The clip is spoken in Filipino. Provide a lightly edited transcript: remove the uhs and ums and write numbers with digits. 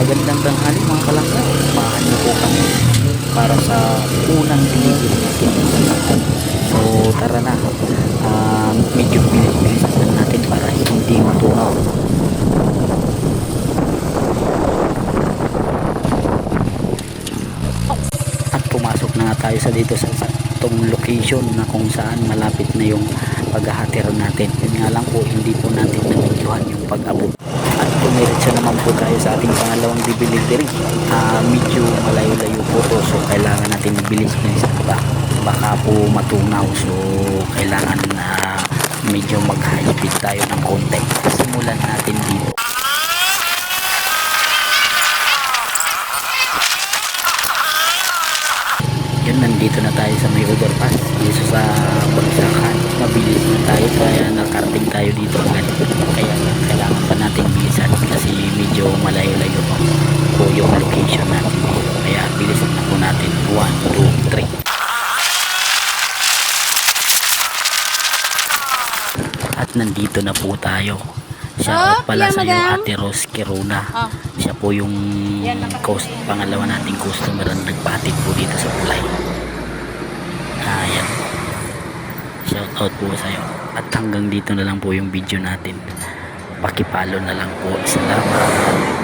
Magandang tanghali mga kalangga. Samahan niyo po kami para sa unang delivery natin. So tara na. Medyo bilis-bilisan lang natin para hindi matunaw. At pumasok na nga tayo sa dito sa itong location na kung saan malapit na yung paghahatid natin. Yun nga lang po, hindi po natin nabidyohan yung pag-abot. At pumiritsa naman po tayo sa ating pangalawang delivery. Medyo malayo-layo po to, so kailangan natin bilis-bilis pa, baka po matunaw. So kailangan na medyo mag-high-speed tayo ng konti. Simulan natin dito. Yun, nandito na tayo sa may overpass dito sa Bagsakan. Mabilis na tayo kaya nakarating tayo dito agad. Kaya kailangan pa natin bilisan kasi medyo malayo-layo po yung location natin dito. Kaya bilisan na po natin. 1, 2, 3. At nandito na po tayo. Siya pala sa iyo, Ate Rose Kiruna. Siya po yung pangalawa nating customer na nagpahatid po dito sa Tulay. Ayan. Shout out po sa iyo. At hanggang dito na lang po yung video natin. Pakipalo na lang po. Salamat.